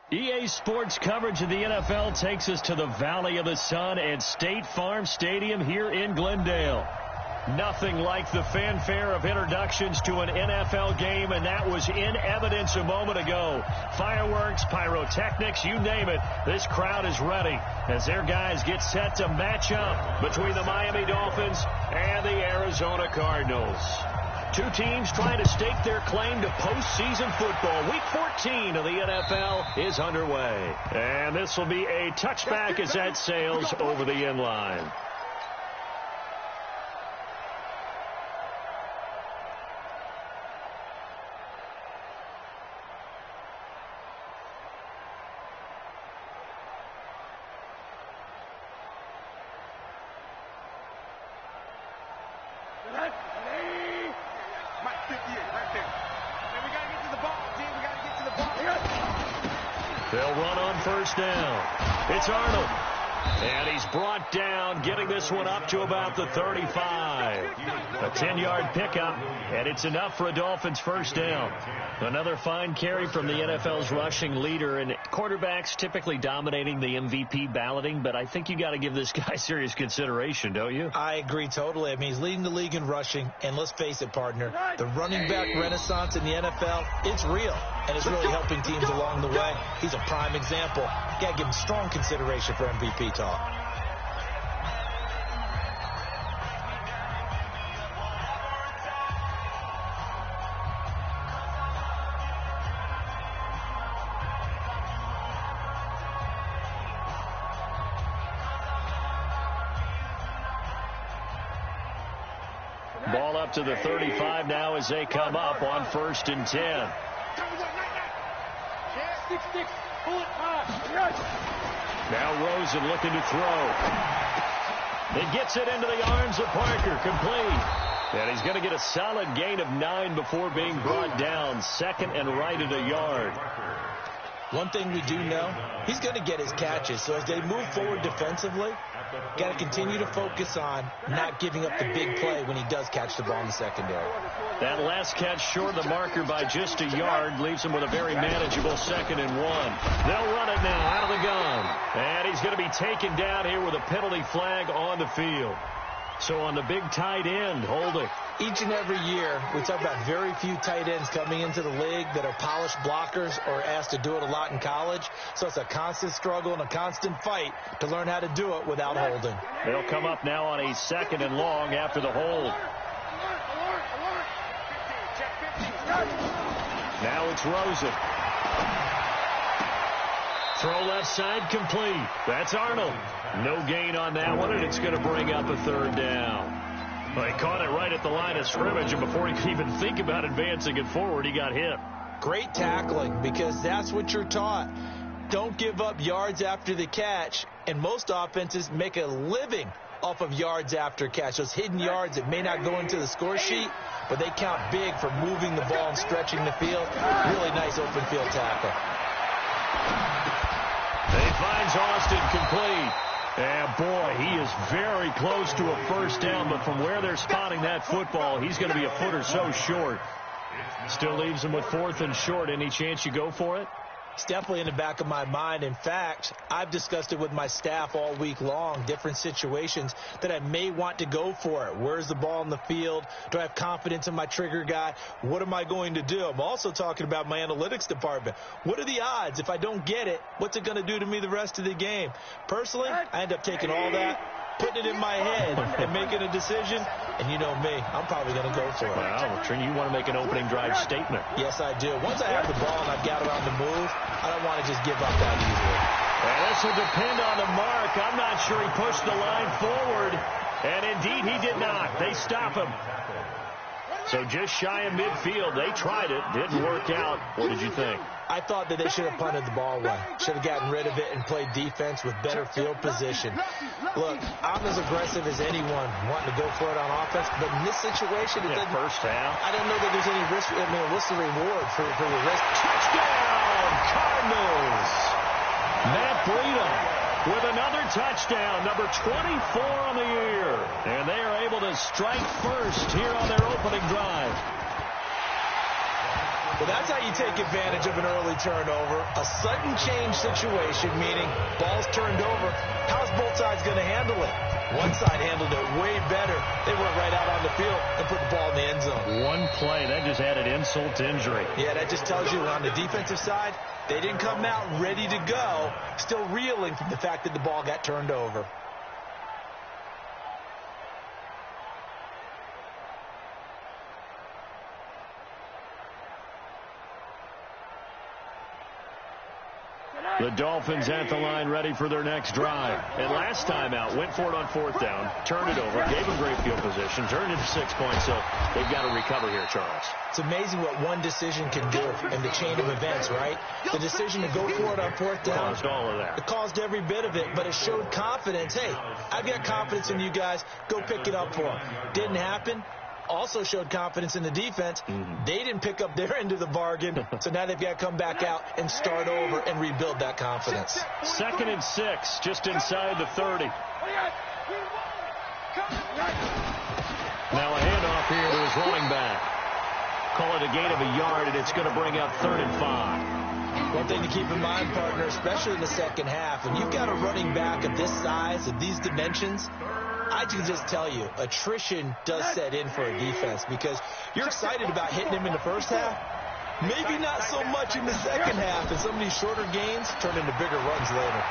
EA Sports coverage of the NFL takes us to the Valley of the Sun and State Farm Stadium here in Glendale. Nothing like the fanfare of introductions to an NFL game, and that was in evidence a moment ago. Fireworks, pyrotechnics, you name it, this crowd is ready as their guys get set to match up between the Miami Dolphins and the Arizona Cardinals. Two teams trying to stake their claim to postseason football. Week 14 of the NFL is underway. And this will be a touchback as that sails over the end line. They'll run on first down. It's Arnold. And he's brought down, getting this one up to about the 35. A 10-yard pickup, and it's enough for a Dolphins first down. Another fine carry from the NFL's rushing leader, and quarterbacks typically dominating the MVP balloting, but I think you got to give this guy serious consideration, don't you? I agree totally. I mean, he's leading the league in rushing, and let's face it, partner, the running back renaissance in the NFL, it's real, and it's really helping teams along the way. He's a prime example. Got to give him strong consideration for MVP talk. Ball up to the 35 now as they come up on 1st and 10. Now Rosen looking to throw. He gets it into the arms of Parker, complete. And he's going to get a solid gain of 9 before being brought down. Second and right at a yard. One thing we do know, he's going to get his catches. So as they move forward defensively, got to continue to focus on not giving up the big play when he does catch the ball in the secondary. That last catch short of the marker by just a yard leaves him with a very manageable 2nd and 1. They'll run it now out of the gun. And he's going to be taken down here with a penalty flag on the field. So on the big tight end, holding. Each and every year, we talk about very few tight ends coming into the league that are polished blockers or asked to do it a lot in college. So it's a constant struggle and a constant fight to learn how to do it without holding. They'll come up now on a 2nd and long after the hold. Now it's Rosen. Throw left side complete. That's Arnold. No gain on that one, and it's going to bring up a 3rd down. Well, he caught it right at the line of scrimmage, and before he could even think about advancing it forward, he got hit. Great tackling, because that's what you're taught. Don't give up yards after the catch, and most offenses make a living off of yards after catch. Those hidden yards that may not go into the score sheet, but they count big for moving the ball and stretching the field. Really nice open field tackle. He finds Austin complete. And, boy, he is very close to a first down, but from where they're spotting that football, he's going to be a foot or so short. Still leaves him with 4th and short. Any chance you go for it? It's definitely in the back of my mind. In fact, I've discussed it with my staff all week long, different situations that I may want to go for it. Where's the ball in the field? Do I have confidence in my trigger guy? What am I going to do? I'm also talking about my analytics department. What are the odds? If I don't get it, what's it going to do to me the rest of the game? Personally, I end up taking all that, putting it in my head and making a decision. And you know me, I'm probably going to go for it. Wow, Trini, you want to make an opening drive statement. Yes, I do. Once I have the ball and I've got it on the move, I don't want to just give up that easily. And this will depend on the mark. I'm not sure he pushed the line forward. And indeed, he did not. They stop him. So just shy of midfield. They tried it. Didn't work out. What did you think? I thought that they should have punted the ball away. Should have gotten rid of it and played defense with better field position. Look, I'm as aggressive as anyone wanting to go for it on offense, but in this situation, it doesn't. First down. I don't know that there's any risk. I mean, what's the reward for your risk? Touchdown, Cardinals. Matt Breida with another touchdown, number 24 on the year. And they are able to strike first here on their opening drive. Well, that's how you take advantage of an early turnover. A sudden change situation, meaning ball's turned over. How's both sides going to handle it? One side handled it way better. They went right out on the field and put the ball in the end zone. One play, that just added insult to injury. Yeah, that just tells you on the defensive side, they didn't come out ready to go, still reeling from the fact that the ball got turned over. The Dolphins at the line ready for their next drive. And last time out, went for it on fourth down, turned it over, gave them great field position, turned it to 6 points, so they've got to recover here, Charles. It's amazing what one decision can do in the chain of events, right? The decision to go for it on fourth down. Caused all of that. It caused every bit of it, but it showed confidence. Hey, I've got confidence in you guys. Go pick it up for them. Didn't happen. Also showed confidence in the defense. They didn't pick up their end of the bargain, so now they've got to come back out and start over and rebuild that confidence. 2nd and 6, just inside the 30. Now a handoff here to his running back. Call it a gain of a yard, and it's going to bring up 3rd and 5. One thing to keep in mind, partner, especially in the second half, when you've got a running back of this size, of these dimensions, I can just tell you, attrition does set in for a defense because you're excited about hitting him in the first half. Maybe not so much in the second half, and some of these shorter gains turn into bigger runs later.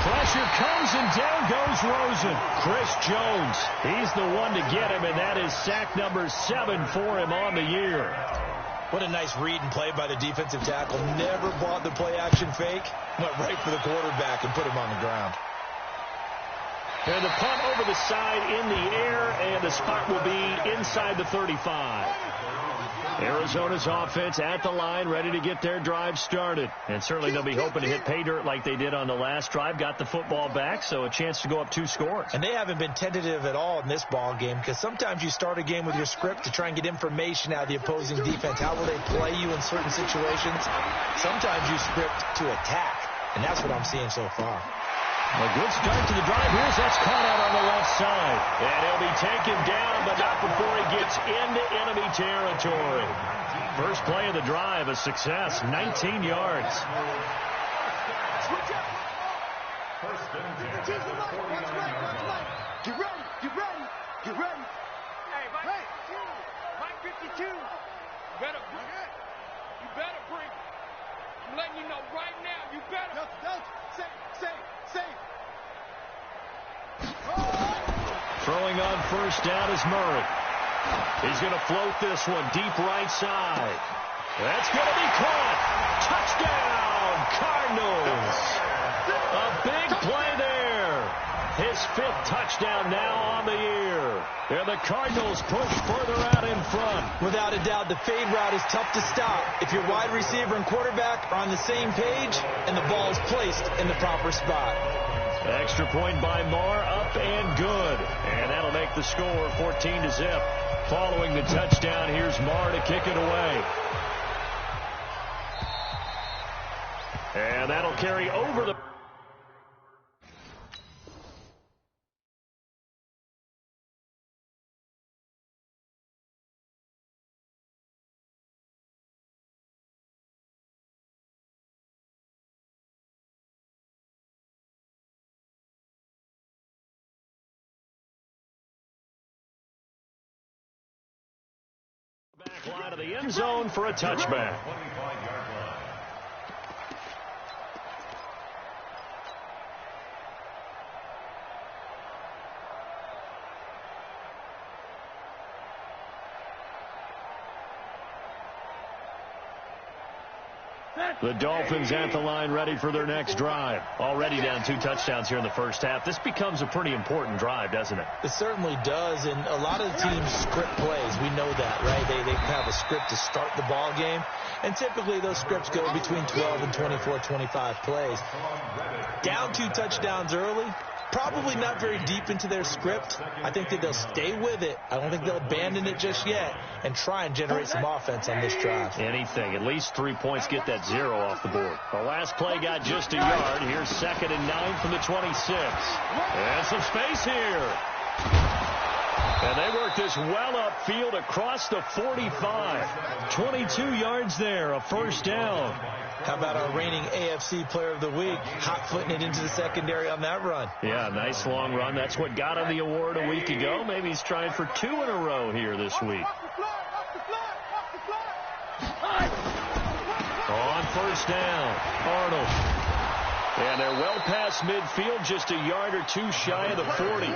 Pressure comes, and down goes Rosen. Chris Jones, he's the one to get him, and that is sack number 7 for him on the year. What a nice read and play by the defensive tackle. Never bought the play-action fake. Went right for the quarterback and put him on the ground. And the punt over the side in the air, and the spot will be inside the 35. Arizona's offense at the line, ready to get their drive started. And certainly they'll be hoping to hit pay dirt like they did on the last drive. Got the football back, so a chance to go up 2 scores. And they haven't been tentative at all in this ball game because sometimes you start a game with your script to try and get information out of the opposing defense. How will they play you in certain situations? Sometimes you script to attack, and that's what I'm seeing so far. A good start to the drive. Here's that's caught out on the left side. And he'll be taken down, but not before he gets into enemy territory. First play of the drive, a success, 19 yards. Get ready, get ready, get ready. Hey, Mike 52. You better bring it. I'm letting you know right now, you better. Say. Throwing on first down is Murray. He's going to float this one deep right side. That's going to be caught. Touchdown, Cardinals. A big play there. His 5th touchdown now on the year. And the Cardinals push further out in front. Without a doubt, the fade route is tough to stop if your wide receiver and quarterback are on the same page and the ball is placed in the proper spot. Extra point by Marr, up and good. And that'll make the score 14-0. Following the touchdown, here's Marr to kick it away. And that'll carry over the... back line of the end zone for a touchback. The Dolphins at the line ready for their next drive. Already down 2 touchdowns here in the first half. This becomes a pretty important drive, doesn't it? It certainly does, and a lot of the teams script plays. We know that, right? They have a script to start the ball game, and typically those scripts go between 12 and 24, 25 plays. Down 2 touchdowns early, probably not very deep into their script. I think that they'll stay with it. I don't think they'll abandon it just yet and try and generate some offense on this drive. Anything. At least 3 points, get that 0 off the board. The last play got just a yard. Here's 2nd and 9 from the 26. And some space here. And they work this well upfield across the 45. 22 yards there, a first down. How about our reigning AFC Player of the Week, hot-footing it into the secondary on that run? Yeah, nice long run. That's what got him the award a week ago. Maybe he's trying for 2 in a row here this week. On first down, Arnold. And they're well past midfield, just a yard or 2 shy of the 40.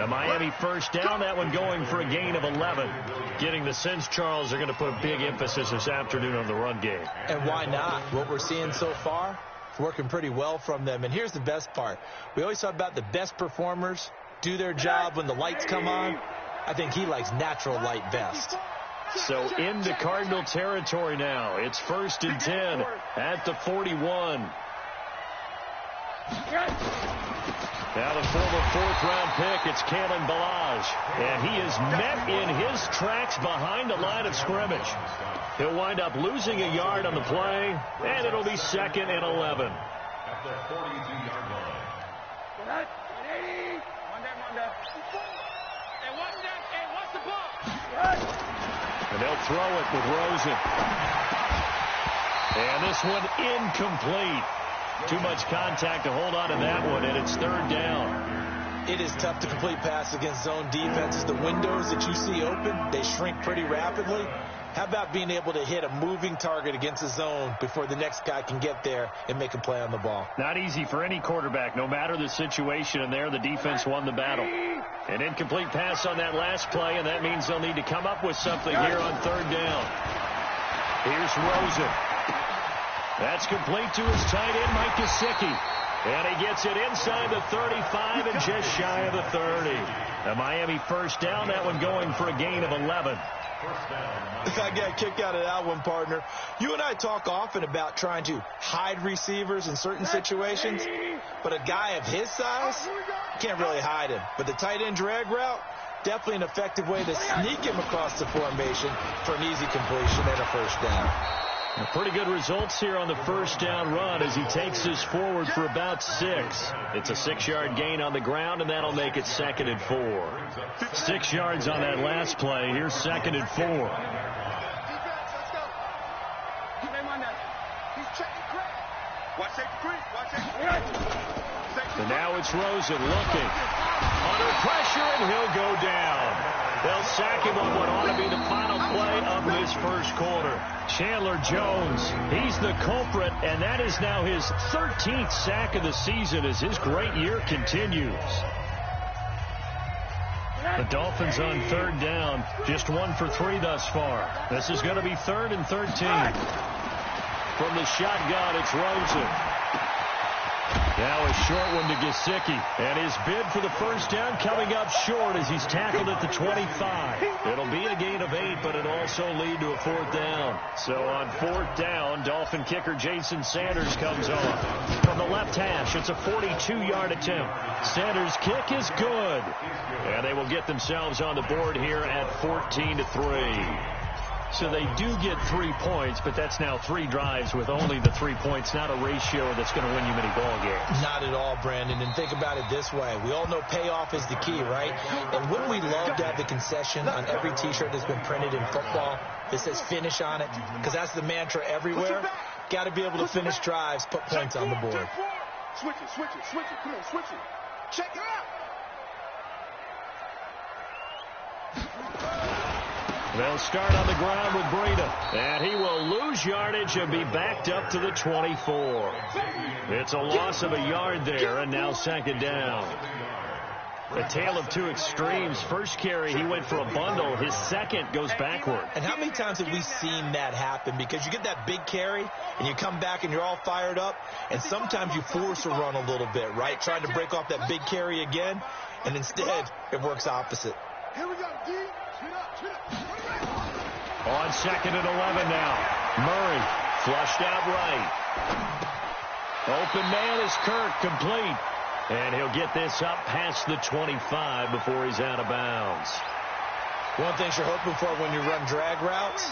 A Miami first down, that one going for a gain of 11. Getting the sense, Charles, are going to put a big emphasis this afternoon on the run game. And why not? What we're seeing so far, it's working pretty well from them. And here's the best part. We always talk about the best performers do their job when the lights come on. I think he likes natural light best. So into Cardinal territory now. It's 1st and 10 at the 41. Now the former 4th-round pick, it's Kalen Ballage. And he is met in his tracks behind the line of scrimmage. He'll wind up losing a yard on the play, and it'll be 2nd and 11. At the 42-yard line. And they'll throw it with Rosen. And this one incomplete. Too much contact to hold on to that one, and it's 3rd down. It is tough to complete pass against zone defenses. The windows that you see open, they shrink pretty rapidly. How about being able to hit a moving target against a zone before the next guy can get there and make a play on the ball? Not easy for any quarterback, no matter the situation, and there the defense won the battle. An incomplete pass on that last play, and that means they'll need to come up with something here on 3rd down. Here's Rosen. That's complete to his tight end, Mike Gesicki. And he gets it inside the 35 and just shy of the 30. A Miami first down, that one going for a gain of 11. I got a kick out of that one, partner. You and I talk often about trying to hide receivers in certain situations, but a guy of his size, can't really hide him. But the tight end drag route, definitely an effective way to sneak him across the formation for an easy completion and a first down. Pretty good results here on the first down run as he takes this forward for about 6. It's a 6-yard gain on the ground, and that'll make it 2nd and 4. 6 yards on that last play. Here's 2nd and 4. And now it's Rosen looking. Under pressure, and he'll go down. They'll sack him on what ought to be the final play of this first quarter. Chandler Jones, he's the culprit, and that is now his 13th sack of the season as his great year continues. The Dolphins on 3rd down, just 1 for 3 thus far. This is going to be 3rd and 13. From the shotgun, it's Rosen. Now a short one to Gesicki. And his bid for the first down coming up short as he's tackled at the 25. It'll be a gain of 8, but it'll also lead to a 4th down. So on 4th down, Dolphin kicker Jason Sanders comes on. From the left hash, it's a 42-yard attempt. Sanders' kick is good. And they will get themselves on the board here at 14-3. So they do get 3 points, but that's now 3 drives with only the 3 points, not a ratio that's going to win you many ball games. Not at all, Brandon. And think about it this way. We all know payoff is the key, right? And wouldn't we love to have the concession on every T-shirt that's been printed in football that says finish on it? Because that's the mantra everywhere. Got to be able to finish drives, put points on the board. Switch it, switch it, switch it. Come on, switch it. Check it out. They'll start on the ground with Breida, and he will lose yardage and be backed up to the 24. It's a loss of a yard there, and now 2nd down. A tale of 2 extremes. First carry, he went for a bundle. His second goes backward. And how many times have we seen that happen? Because you get that big carry, and you come back and you're all fired up, and sometimes you force a run a little bit, right? Trying to break off that big carry again, and instead it works opposite. Here we go, D. Chin up, chin up. On 2nd and 11 now. Murray flushed out right. Open man is Kirk, complete. And he'll get this up past the 25 before he's out of bounds. One thing you're hoping for when you run drag routes,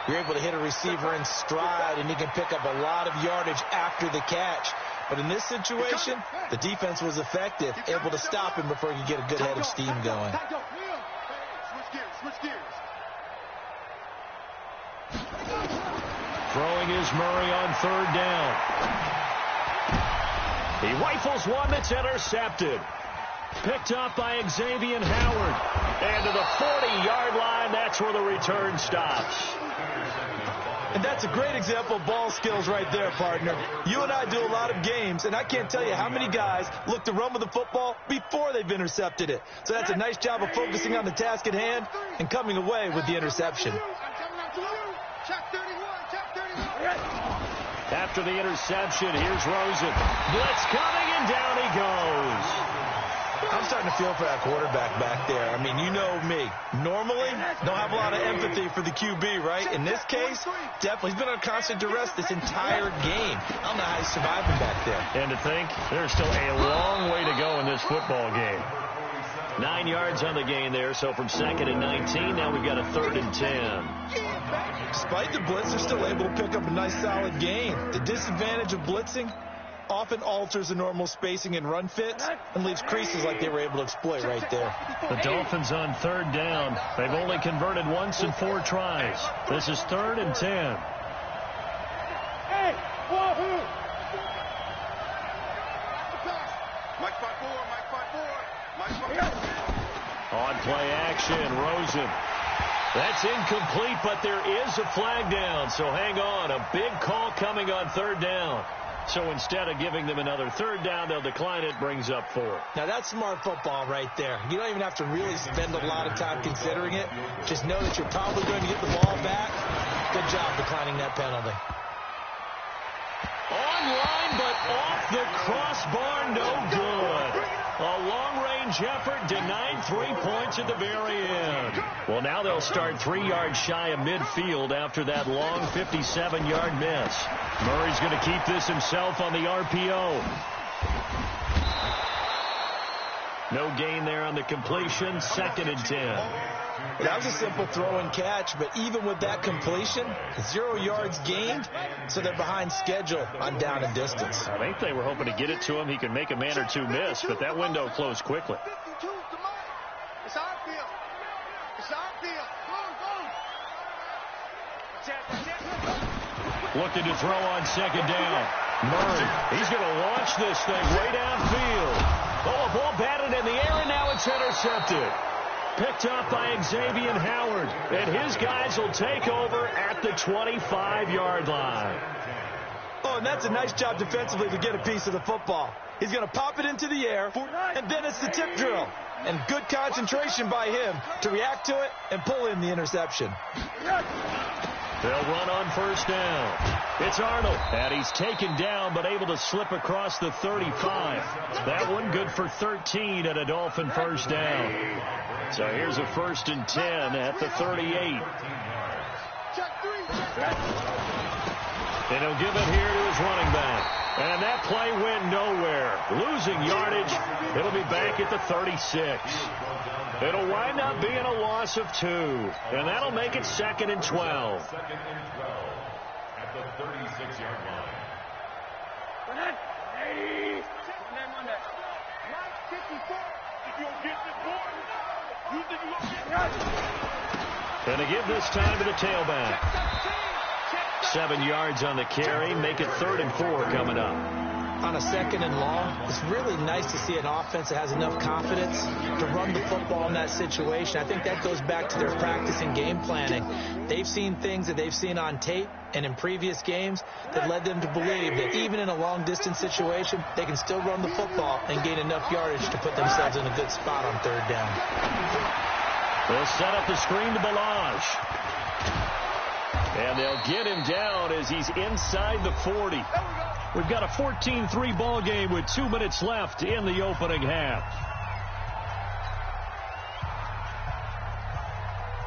you're able to hit a receiver in stride, and he can pick up a lot of yardage after the catch. But in this situation, the defense was effective, able to stop him before he could get a good head of steam going. Switch gears. Throwing is Murray on third down. He rifles one that's intercepted. Picked up by Xavier Howard. And to the 40-yard line, that's where the return stops. And that's a great example of ball skills right there, partner. You and I do a lot of games, and I can't tell you how many guys look to run with the football before they've intercepted it. So that's a nice job of focusing on the task at hand and coming away with the interception. After the interception, here's Rosen. Blitz coming, and down he goes. I'm starting to feel for that quarterback back there. I mean, you know me. Normally, don't have a lot of empathy for the QB, right? In this case, definitely. He's been on constant duress this entire game. I don't know how he's surviving back there. And to think, there's still a long way to go in this football game. 9 yards on the gain there, so from 2nd and 19, now we've got a 3rd and 10. Despite the blitz, they're still able to pick up a nice, solid gain. The disadvantage of blitzing often alters the normal spacing and run fits and leaves creases like they were able to exploit right there. The Dolphins on 3rd down. They've only converted once in 4 tries. This is 3rd and 10. Hey, wahoo! Mike 5-4, Mike 5-4, Mike 5-4. On play action, Rosen. That's incomplete, but there is a flag down, so hang on. A big call coming on 3rd down. So instead of giving them another 3rd down, they'll decline it, brings up 4. Now, that's smart football right there. You don't even have to really spend a lot of time considering it. Just know that you're probably going to get the ball back. Good job declining that penalty. Online, but off the crossbar, no good. A long-range effort denied 3 points at the very end. Well, now they'll start 3 yards shy of midfield after that long 57-yard miss. Murray's going to keep this himself on the RPO. No gain there on the completion, 2nd and 10. That was a simple throw and catch, but even with that completion, 0 yards gained, so they're behind schedule on down and distance. I think they were hoping to get it to him. He could make a man or two miss, but that window closed quickly. It's our field. It's our field. Looking to throw on 2nd down. Murray, he's going to launch this thing way downfield. Oh, a ball batted in the air, and now it's intercepted. Picked up by Xavier Howard, and his guys will take over at the 25-yard line. Oh, and that's a nice job defensively to get a piece of the football. He's going to pop it into the air, and then it's the tip drill. And good concentration by him to react to it and pull in the interception. They'll run on 1st down. It's Arnold, and he's taken down but able to slip across the 35. That one good for 13 at a Dolphin 1st down. So here's a 1st and 10 at the 38. And he'll give it here to his running back. And that play went nowhere. Losing yardage. It'll be back at the 36. It'll wind up being a loss of 2. And that'll make it 2nd and 12. 2nd and 12 at the 36-yard line. And to give this time to the tailback. 7 yards on the carry. Make it 3rd and 4 coming up. On a 2nd and long, it's really nice to see an offense that has enough confidence to run the football in that situation. I think that goes back to their practice and game planning. They've seen things that they've seen on tape and in previous games that led them to believe that even in a long-distance situation, they can still run the football and gain enough yardage to put themselves in a good spot on 3rd down. They'll set up the screen to Balazs. And they'll get him down as he's inside the 40. We've got a 14-3 ball game with 2 minutes left in the opening half.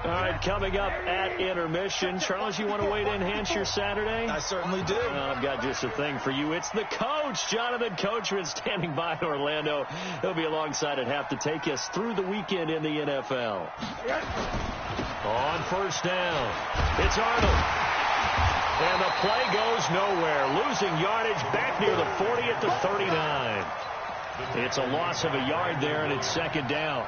All right, coming up at intermission. Charles, you want to wait to enhance your Saturday? I certainly do. I've got just a thing for you. It's the coach, Jonathan Coachman, standing by in Orlando. He'll be alongside at half to take us through the weekend in the NFL. On 1st down, it's Arnold. And the play goes nowhere. Losing yardage back near the 40 at the 39. It's a loss of a yard there, and it's 2nd down.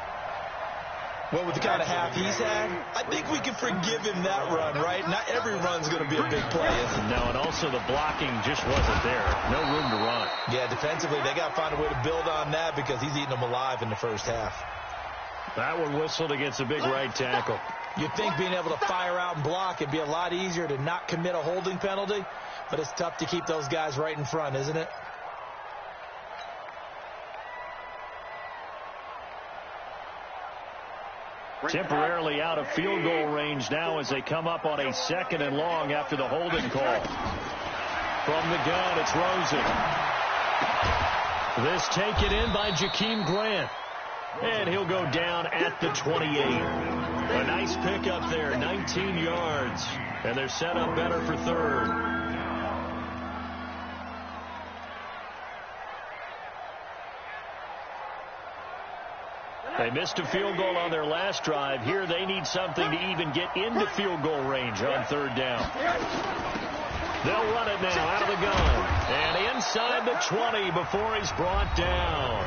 Well, with the kind of half he's had, I think we can forgive him that run, right? Not every run's going to be a big play, is it? No, and also the blocking just wasn't there. No room to run. Yeah, defensively, they got to find a way to build on that because he's eating them alive in the first half. That one whistled against a big right tackle. You'd think being able to fire out and block it'd be a lot easier to not commit a holding penalty, but it's tough to keep those guys right in front, isn't it? Temporarily out of field goal range now as they come up on a 2nd and long after the holding call. From the gun, it's Rosen. This taken in by Jakeem Grant. And he'll go down at the 28. A nice pickup there, 19 yards. And they're set up better for 3rd. They missed a field goal on their last drive. Here they need something to even get into field goal range on 3rd down. They'll run it now out of the gun. And inside the 20 before he's brought down.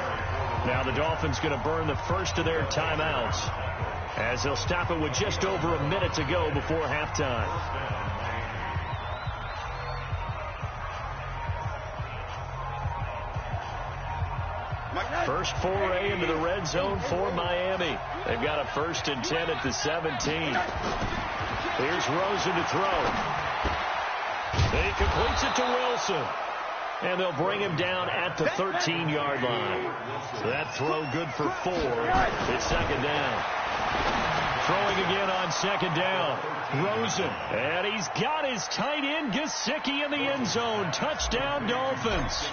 Now the Dolphins going to burn the first of their timeouts as they'll stop it with just over a minute to go before halftime. First foray into the red zone for Miami. They've got a 1st and 10 at the 17. Here's Rosen to throw. He completes it to Wilson. And they'll bring him down at the 13-yard line. So that throw good for 4. It's 2nd down. Throwing again on 2nd down. Rosen. And he's got his tight end Gesicki in the end zone. Touchdown, Dolphins.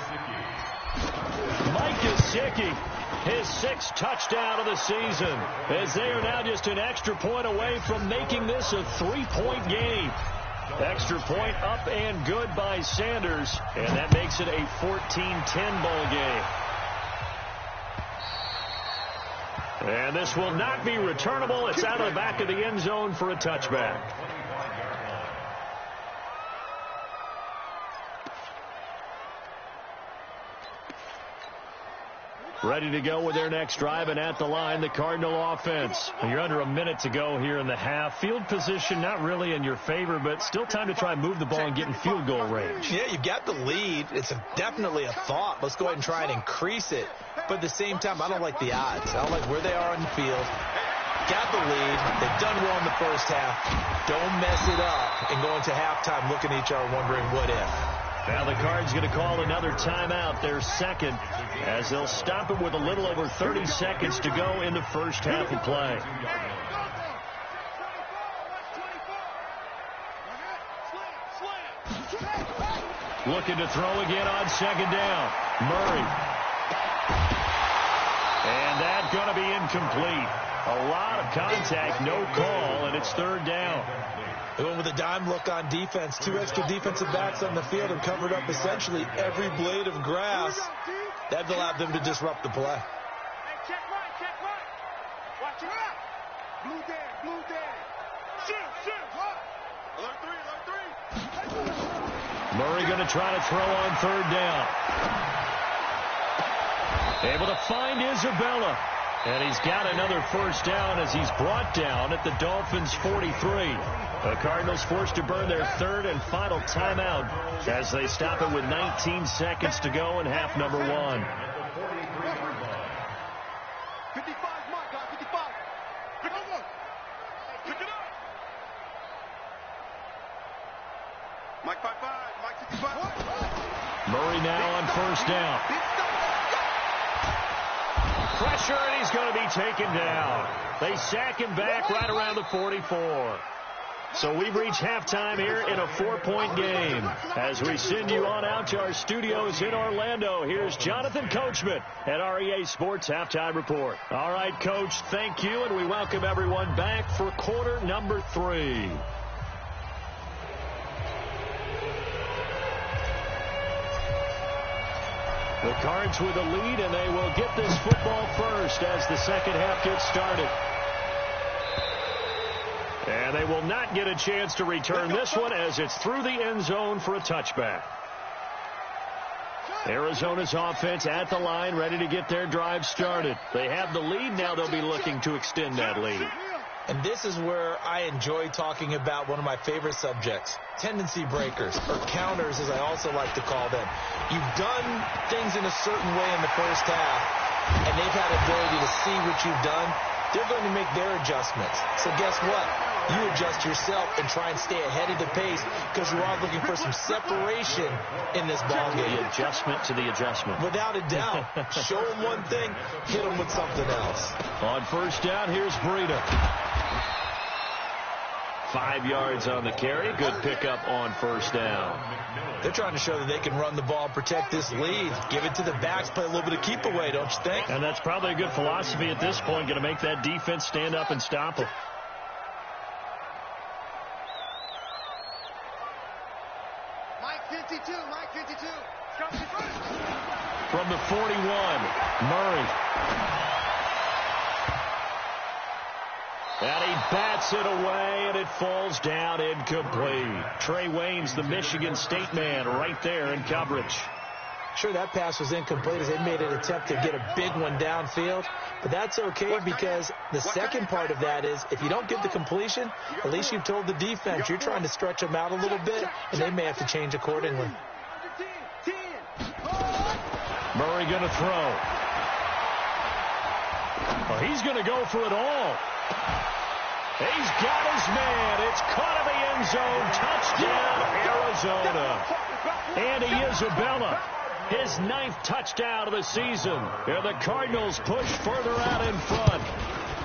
Mike Gesicki, his 6th touchdown of the season, as they are now just an extra point away from making this a 3-point game. Extra point up and good by Sanders, and that makes it a 14-10 ball game. And this will not be returnable. It's out of the back of the end zone for a touchback. Ready to go with their next drive, and at the line, the Cardinal offense. You're under a minute to go here in the half. Field position not really in your favor, but still time to try and move the ball and get in field goal range. Yeah, you've got the lead. It's definitely a thought. Let's go ahead and try and increase it. But at the same time, I don't like the odds. I don't like where they are on the field. Got the lead. They've done well in the first half. Don't mess it up and go into halftime looking at each other wondering what if. Now the Cards going to call another timeout, their 2nd, as they'll stop it with a little over 30 seconds to go in the first half of play. Looking to throw again on 2nd down. Murray. And that's going to be incomplete. A lot of contact, no call, and it's 3rd down. They went with a dime look on defense. 2 extra defensive backs on the field and covered up essentially every blade of grass. That allowed them to disrupt the play. Hey, check right. Watch it out. Blue daddy. Shoot. Alert 3. Murray going to try to throw on 3rd down. Able to find Isabella. And he's got another first down as he's brought down at the Dolphins' 43. The Cardinals forced to burn their 3rd and final timeout as they stop it with 19 seconds to go in half number 1. 55, Mike, 55. Pick it up. Mike 55, Mike 55. Murray now on 1st down. Pressure, and he's going to be taken down. They sack him back right around the 44. So we've reached halftime here in a 4-point game. As we send you on out to our studios in Orlando, here's Jonathan Coachman at REA Sports Halftime Report. All right, Coach, thank you, and we welcome everyone back for quarter number 3. The Cards with a lead, and they will get this football first as the second half gets started. And they will not get a chance to return this one as it's through the end zone for a touchback. Arizona's offense at the line, ready to get their drive started. They have the lead now. They'll be looking to extend that lead. And this is where I enjoy talking about one of my favorite subjects, tendency breakers, or counters, as I also like to call them. You've done things in a certain way in the first half, and they've had the ability to see what you've done. They're going to make their adjustments. So guess what? You adjust yourself and try and stay ahead of the pace because you are looking for some separation in this ball game. The adjustment to the adjustment. Without a doubt. Show them one thing, hit them with something else. On first down, here's Breida. 5 yards on the carry. Good pickup on first down. They're trying to show that they can run the ball and protect this lead. Give it to the backs, play a little bit of keep away, don't you think? And that's probably a good philosophy at this point, going to make that defense stand up and stop them. Mike 52, Mike 52. From the 41, Murray. And he bats it away, and it falls down incomplete. Trey Waynes, the Michigan State man, right there in coverage. Sure, that pass was incomplete as they made an attempt to get a big one downfield. But that's okay because the second part of that is if you don't get the completion, at least you've told the defense you're trying to stretch them out a little bit, and they may have to change accordingly. Murray going to throw. Well, he's going to go for it all. He's got his man. It's caught in the end zone. Touchdown, Arizona. Andy Isabella, his 9th touchdown of the season. And the Cardinals push further out in front.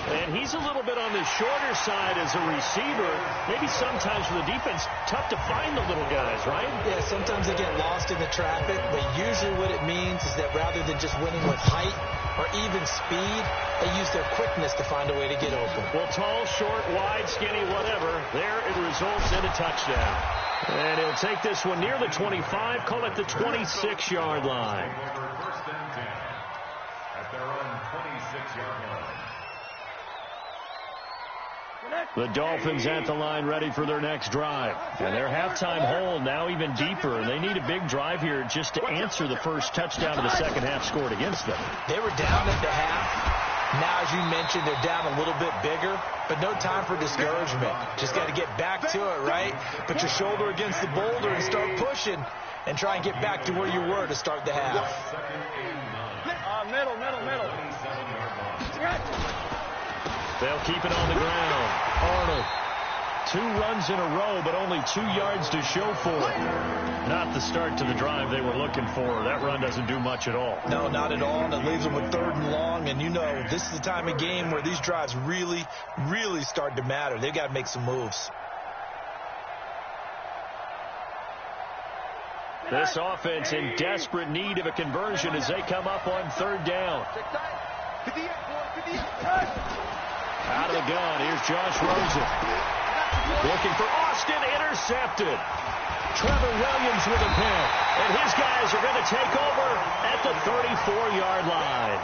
And he's a little bit on the shorter side as a receiver. Maybe sometimes for the defense, tough to find the little guys, right? Yeah, sometimes they get lost in the traffic, but usually what it means is that rather than just winning with height or even speed, they use their quickness to find a way to get open. Well, tall, short, wide, skinny, whatever, there it results in a touchdown. And he'll take this one near the 25, call it the 26-yard line. First and 10 at their own 26-yard line. The Dolphins at the line ready for their next drive. And their halftime hole now even deeper. And they need a big drive here just to answer the first touchdown of the second half scored against them. They were down at the half. Now, as you mentioned, they're down a little bit bigger, but no time for discouragement. Just got to get back to it, right? Put your shoulder against the boulder and start pushing and try and get back to where you were to start the half. Middle. They'll keep it on the ground. Arnold. 2 runs in a row, but only 2 yards to show for it. Not the start to the drive they were looking for. That run doesn't do much at all. No, not at all, and it leaves them with 3rd and long. And you know, this is the time of game where these drives really, really start to matter. They've got to make some moves. This offense in desperate need of a conversion as they come up on 3rd down. Out of the gun, here's Josh Rosen. Looking for Austin, intercepted. Trevor Williams with a pick. And his guys are going to take over at the 34-yard line.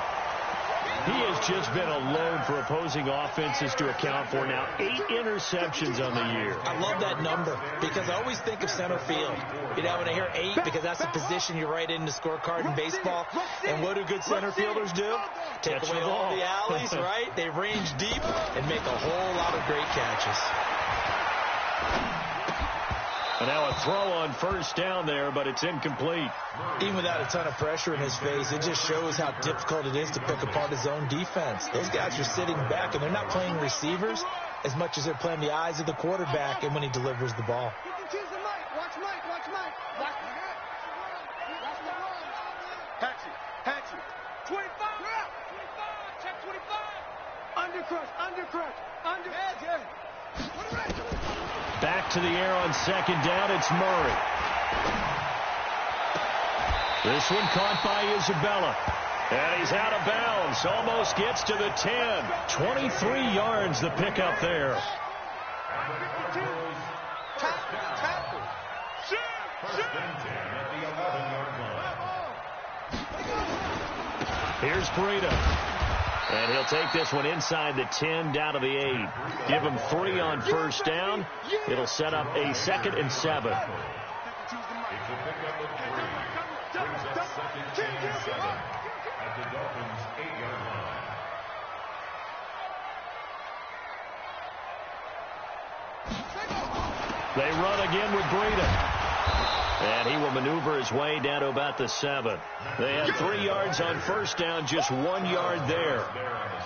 He has just been a load for opposing offenses to account for. Now 8 interceptions on the year. I love that number because I always think of center field. You know, when I hear 8, because that's the position you write in the scorecard in baseball. And what do good center fielders do? Take away all the alleys, right? They range deep and make a whole lot of great catches. And now a throw on first down there, but it's incomplete. Even without a ton of pressure in his face, it just shows how difficult it is to pick apart his own defense. Those guys are sitting back, and they're not playing receivers as much as they're playing the eyes of the quarterback and when he delivers the ball. Watch Mike. Patchy. 25. Check 25. Undercrush. Back to the air on 2nd down. It's Murray. This one caught by Isabella. And he's out of bounds. Almost gets to the 10. 23 yards the pickup there. Here's Breida. And he'll take this one inside the 10 down to the 8. Give him 3 on first down. It'll set up a 2nd and 7. Brings up second and 7 at the Dolphins' 8-yard line. They run again with Breida. And he will maneuver his way down to about the 7. They had 3 yards on first down, just 1 yard there.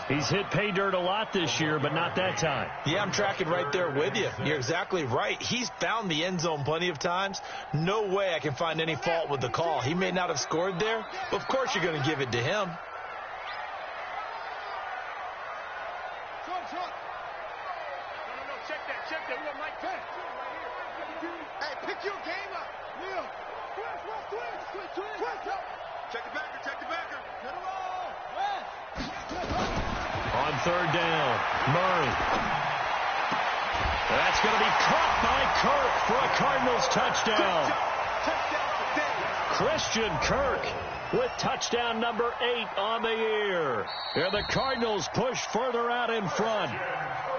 He's hit pay dirt a lot this year, but not that time. Yeah, I'm tracking right there with you. You're exactly right. He's found the end zone plenty of times. No way I can find any fault with the call. He may not have scored there, but of course you're going to give it to him. Check that. We got Mike Penn. Hey, pick your game up. Leo. Twist. Check the backer. Get him all. On third down, Murray. That's going to be caught by Kirk for a Cardinals touchdown. Christian Kirk with touchdown number 8 on the year. And the Cardinals push further out in front.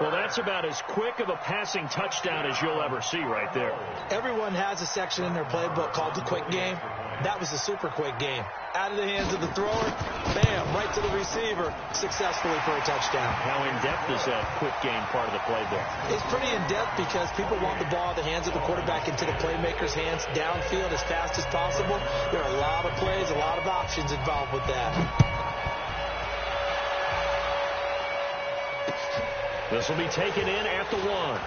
Well, that's about as quick of a passing touchdown as you'll ever see right there. Everyone has a section in their playbook called the quick game. That was the super quick game. Out of the hands of the thrower, bam, right to the receiver, successfully for a touchdown. How in-depth is that quick game part of the playbook? It's pretty in-depth because people want the ball in the hands of the quarterback into the playmaker's hands downfield as fast as possible. There are a lot of plays, a lot of options involved with that. This will be taken in at the 1.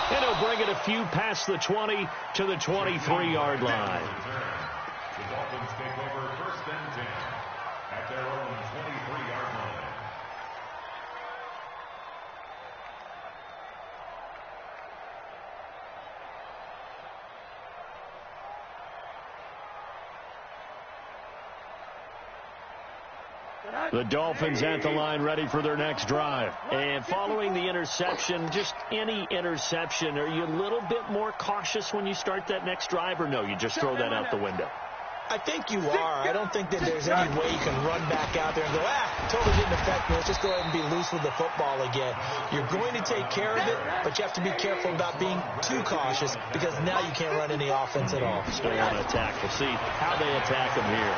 And he'll bring it a few past the 20 to the 23-yard line. The Dolphins take over first and 10 at their own 23-yard line. The Dolphins at the line ready for their next drive. And following the interception, just any interception, are you a little bit more cautious when you start that next drive, or no, you just throw that out the window? I think you are. I don't think that there's any way you can run back out there and go, totally didn't affect me. Let's just go ahead and be loose with the football again. You're going to take care of it, but you have to be careful about being too cautious because now you can't run any offense at all. Still on attack. We'll see how they attack him here.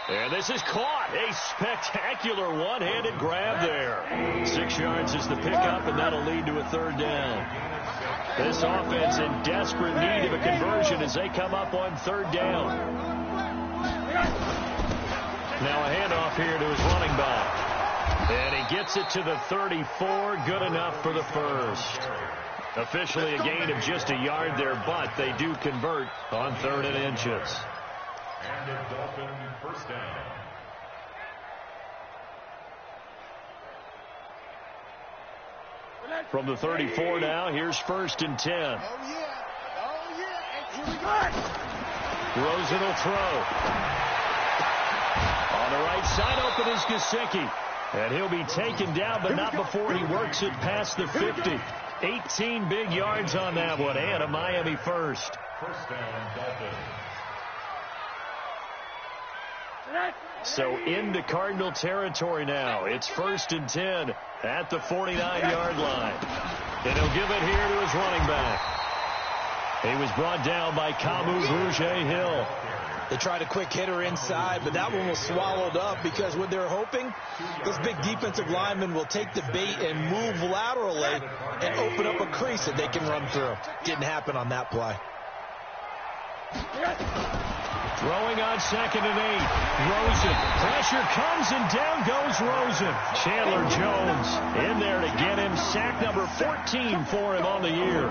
And this is caught. A spectacular one-handed grab there. 6 yards is the pickup, and that'll lead to a third down. This offense in desperate need of a conversion as they come up on third down. Now a handoff here to his running back. And he gets it to the 34. Good enough for the first. Officially a gain of just a yard there, but they do convert on 3rd and inches. And a Dolphin first down. From the 34 now, here's 1st and 10. Oh, yeah. And here we go. Rosen will throw. On the right side, open is Gesicki. And he'll be taken down, but not before he works it past the 50. 18 big yards on that one, and a Miami first. First down, Dolphins. So into Cardinal territory now. It's 1st and 10 at the 49-yard line. And he'll give it here to his running back. He was brought down by Kamu Grugier-Hill. They tried a quick hitter inside, but that one was swallowed up because what they're hoping, this big defensive lineman will take the bait and move laterally and open up a crease that they can run through. Didn't happen on that play. Throwing on 2nd and 8. Rosen. Pressure comes and down goes Rosen. Chandler Jones in there to get him. Sack number 14 for him on the year.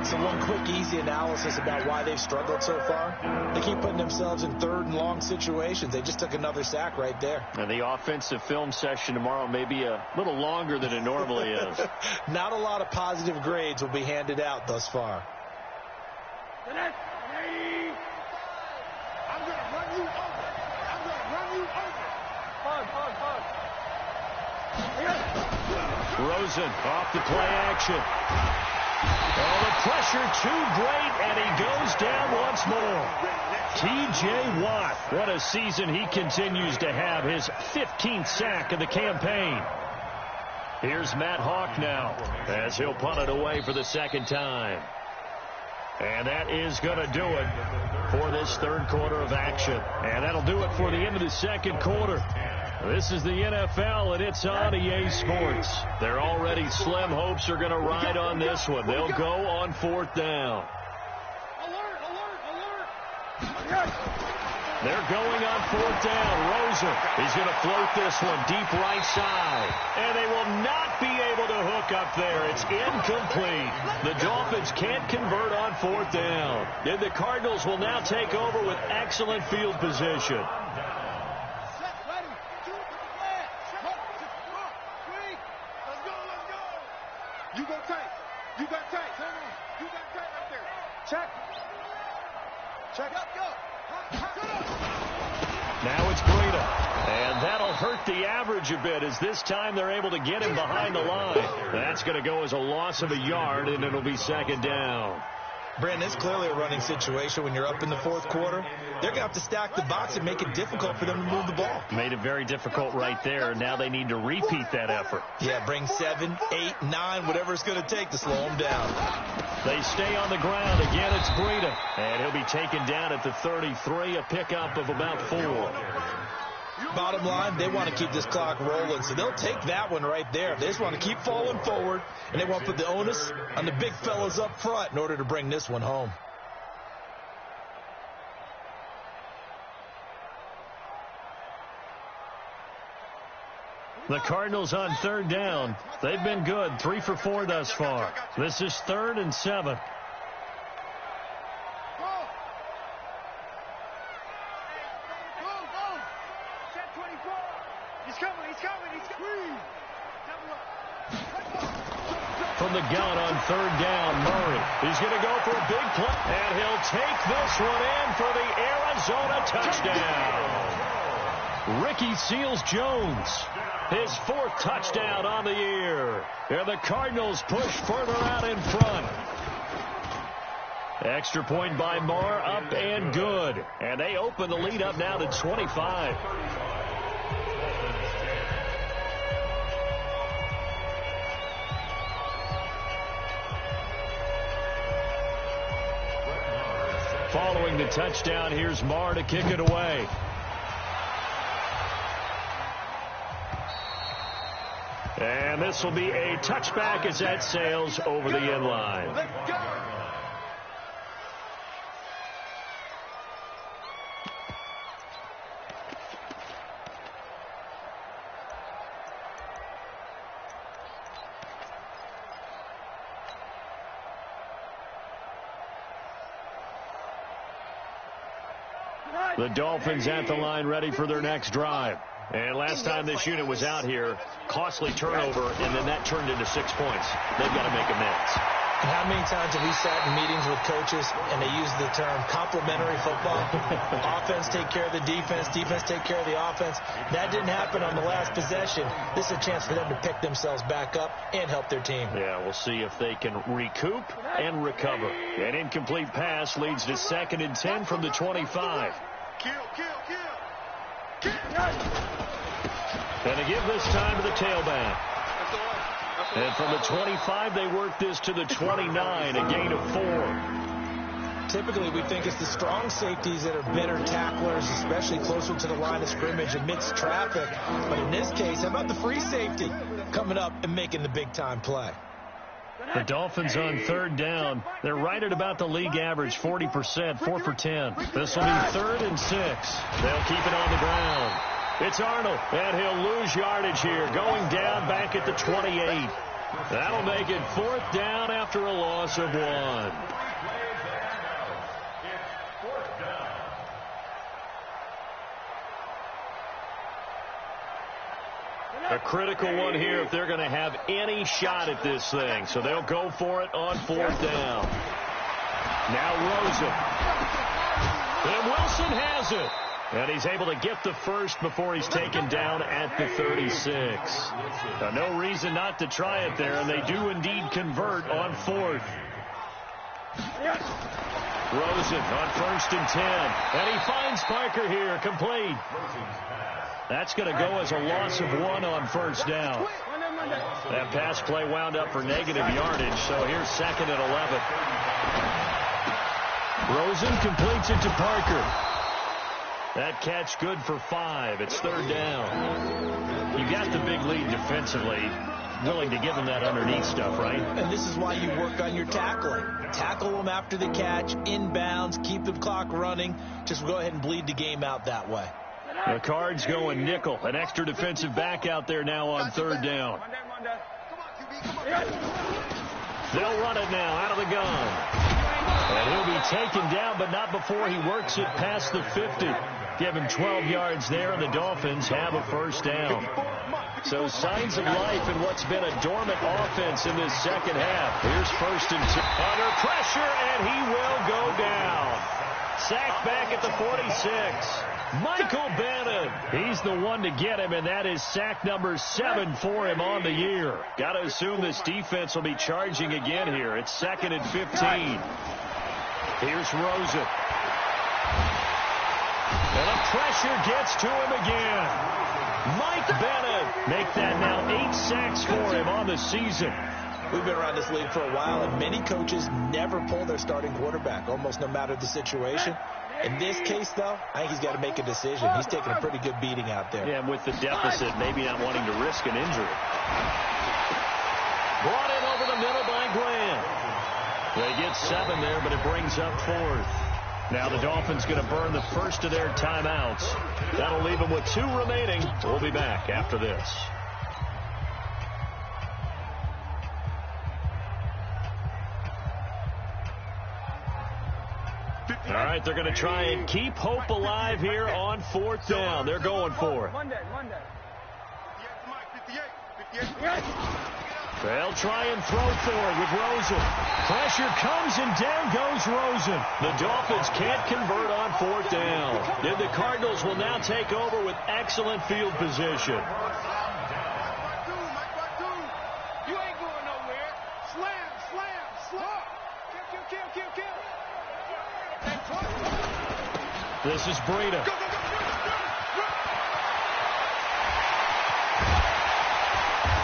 So one quick, easy analysis about why they've struggled so far. They keep putting themselves in 3rd and long situations. They just took another sack right there. And the offensive film session tomorrow may be a little longer than it normally is. Not a lot of positive grades will be handed out thus far. Rosen off the play action. Oh, the pressure too great, and he goes down once more. T.J. Watt, what a season he continues to have, his 15th sack of the campaign. Here's Matt Hawk now as he'll punt it away for the second time. And that is going to do it for this third quarter of action. And that'll do it for the end of the second quarter. This is the NFL, and it's on EA Sports. Their already slim hopes are going to ride on this one. They'll go on fourth down. They're going on fourth down. Rosen, he's going to float this one deep right side. And they will not be able to hook up there. It's incomplete. The Dolphins can't convert on fourth down. And the Cardinals will now take over with excellent field position. You go tight. You got tight. You got tight right there. Check. Check up, go. Now it's Breida. And that'll hurt the average a bit as this time they're able to get him behind the line. That's going to go as a loss of a yard, and it'll be second down. Brandon, it's clearly a running situation when you're up in the fourth quarter. They're going to have to stack the box and make it difficult for them to move the ball. Made it very difficult right there. Now they need to repeat that effort. Yeah, bring 7, 8, 9, whatever it's going to take to slow them down. They stay on the ground. Again, it's Breida. And he'll be taken down at the 33, a pickup of about 4. Bottom line, they want to keep this clock rolling, so they'll take that one right there. They just want to keep falling forward, and they want to put the onus on the big fellas up front in order to bring this one home. The Cardinals on third down. They've been good, 3 for 4 thus far. This is 3rd and 7. From the gun on third down, Murray. He's going to go for a big play, and he'll take this one in for the Arizona touchdown. Ricky Seals-Jones, his 4th touchdown on the year. And the Cardinals push further out in front. Extra point by Marr, up and good. And they open the lead up now to 25. Following the touchdown, here's Marr to kick it away. And this will be a touchback as that sails over the end line. The Dolphins at the line ready for their next drive. And last time this unit was out here, costly turnover, and then that turned into 6 points. They've got to make amends. And how many times have we sat in meetings with coaches and they use the term complementary football? Offense take care of the defense, defense take care of the offense. That didn't happen on the last possession. This is a chance for them to pick themselves back up and help their team. Yeah, we'll see if they can recoup and recover. An incomplete pass leads to 2nd and 10 from the 25. And they give this time to the tailback. And from the 25, they work this to the 29, a gain of 4. Typically, we think it's the strong safeties that are better tacklers, especially closer to the line of scrimmage amidst traffic. But in this case, how about the free safety coming up and making the big-time play? The Dolphins on third down. They're right at about the league average, 40%, 4 for 10. This will be 3rd and 6. They'll keep it on the ground. It's Arnold, and he'll lose yardage here, going down back at the 28. That'll make it 4th down after a loss of 1. A critical one here if they're going to have any shot at this thing. So they'll go for it on 4th down. Now Rosen. And Wilson has it. And he's able to get the first before he's taken down at the 36. Now, no reason not to try it there, and they do indeed convert on 4th. Rosen on 1st and 10. And he finds Parker here, complete. That's going to go as a loss of 1 on 1st down. That pass play wound up for negative yardage, so here's 2nd and 11. Rosen completes it to Parker. That catch good for 5. It's 3rd down. You got the big lead defensively. Willing to give them that underneath stuff, right? And this is why you work on your tackling. Tackle them after the catch, inbounds, keep the clock running. Just go ahead and bleed the game out that way. The Cards going nickel. An extra defensive back out there now on 3rd down. They'll run it now out of the gun. And he'll be taken down, but not before he works it past the 50. Give him 12 yards there, and the Dolphins have a 1st down. So signs of life in what's been a dormant offense in this 2nd half. Here's 1st and 2. Under pressure, and he will go down. Sacked back at the 46. Michael Bannon. He's the one to get him, and that is sack number 7 for him on the year. Got to assume this defense will be charging again here. It's 2nd and 15. Here's Rosen. And the pressure gets to him again. Mike Bennett make that now 8 sacks for him on the season. We've been around this league for a while, and many coaches never pull their starting quarterback, almost no matter the situation. In this case, though, I think he's got to make a decision. He's taking a pretty good beating out there. Yeah, and with the deficit, maybe not wanting to risk an injury. Brought in over the middle by Graham. They get 7 there, but it brings up 4th. Now the Dolphins going to burn the first of their timeouts. That'll leave them with 2 remaining. We'll be back after this. All right, they're going to try and keep hope alive here on 4th down. They're going for it. They'll try and throw for it with Rosen. Pressure comes, and down goes Rosen. The Dolphins can't convert on 4th down. And the Cardinals will now take over with excellent field position. You ain't going nowhere. Slam, slam, slam. Kill. This is Breida.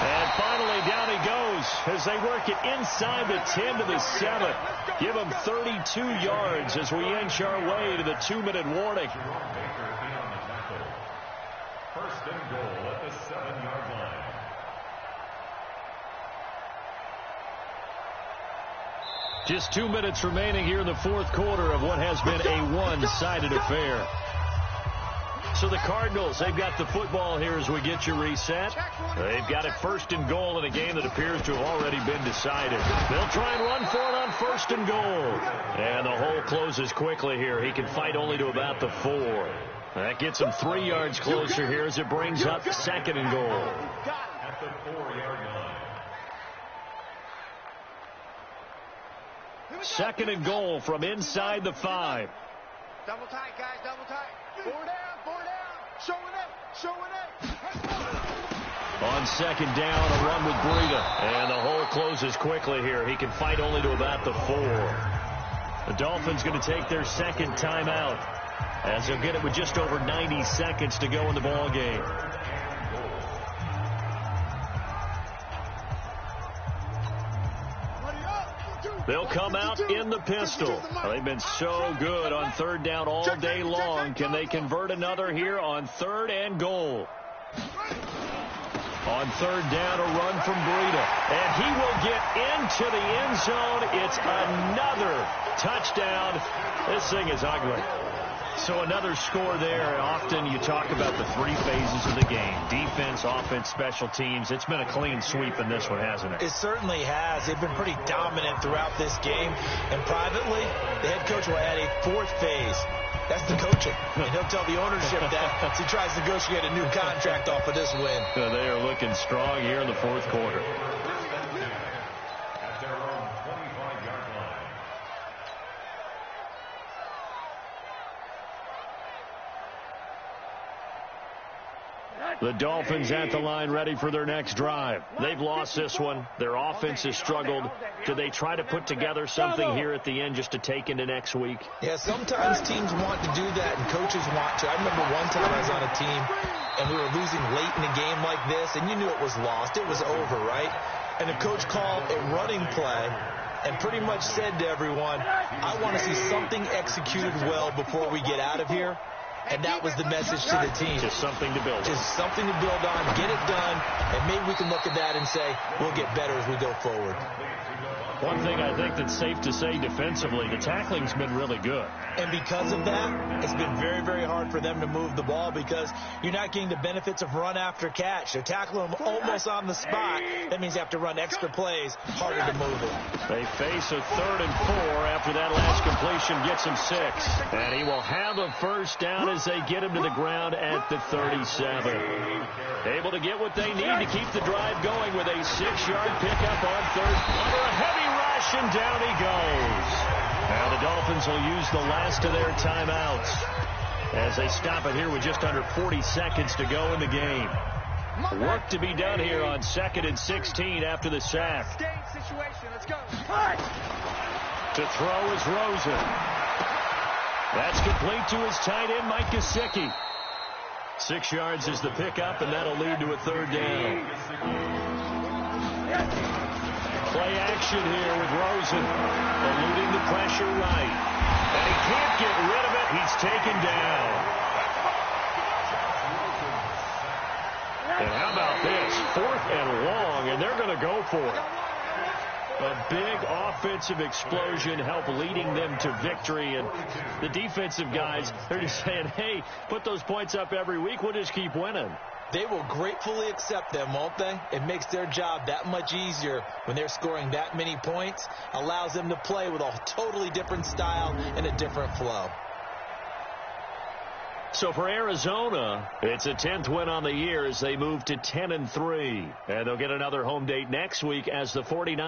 And finally, down he goes as they work it inside the 10 to the 7. Give him 32 yards as we inch our way to the 2-minute warning. 1st and goal at the 7-yard line. Just 2 minutes remaining here in the 4th quarter of what has been a one-sided affair. So the Cardinals, they've got the football here as we get you reset. They've got it 1st and goal in a game that appears to have already been decided. They'll try and run for it on 1st and goal. And the hole closes quickly here. He can fight only to about the 4. That gets him 3 yards closer here as it brings up 2nd and goal. At the 4-yard line. 2nd and goal from inside the 5. Double tight, guys, double tight. 4 down. Showing up. On 2nd down, a run with Breida. And the hole closes quickly here. He can fight only to about the 4. The Dolphins going to take their 2nd timeout as they'll get it with just over 90 seconds to go in the ball game. They'll come out in the pistol. They've been so good on 3rd down all day long. Can they convert another here on 3rd and goal? On 3rd down, a run from Breida. And he will get into the end zone. It's another touchdown. This thing is ugly. So another score there. Often you talk about the 3 phases of the game. Defense, offense, special teams. It's been a clean sweep in this one, hasn't it? It certainly has. They've been pretty dominant throughout this game. And privately, the head coach will add a 4th phase. That's the coaching. And he'll tell the ownership that as he tries to negotiate a new contract off of this win. So they are looking strong here in the 4th quarter. At their own 25-yard line. The Dolphins at the line ready for their next drive. They've lost this one. Their offense has struggled. Do they try to put together something here at the end just to take into next week? Yeah, sometimes teams want to do that and coaches want to. I remember one time I was on a team and we were losing late in a game like this and you knew it was lost. It was over, right? And the coach called a running play and pretty much said to everyone, I want to see something executed well before we get out of here. And that was the message to the team. Just something to build on. Just something to build on, get it done, and maybe we can look at that and say, we'll get better as we go forward. One thing I think that's safe to say defensively, the tackling's been really good. And because of that, it's been very, very hard for them to move the ball because you're not getting the benefits of run after catch. They're tackling them almost on the spot. That means you have to run extra plays, harder to move it. They face a 3rd and 4 after that last completion gets him 6. And he will have a first down as they get him to the ground at the 37. Able to get what they need to keep the drive going with a 6-yard pickup on 3rd. Under a heavy rush, and down he goes. Now the Dolphins will use the last of their timeouts as they stop it here with just under 40 seconds to go in the game. Work to be done here on 2nd and 16 after the sack. Let's go. To throw is Rosen. That's complete to his tight end, Mike Gesicki. 6 yards is the pickup, and that'll lead to a 3rd down. Play action here with Rosen, eluding the pressure right. And he can't get rid of it. He's taken down. And how about this? 4th and long, and they're going to go for it. A big offensive explosion helped leading them to victory. And the defensive guys, they're just saying, hey, put those points up every week. We'll just keep winning. They will gratefully accept them, won't they? It makes their job that much easier when they're scoring that many points. Allows them to play with a totally different style and a different flow. So for Arizona, it's a 10th win on the year as they move to 10-3. And they'll get another home date next week as the 49ers.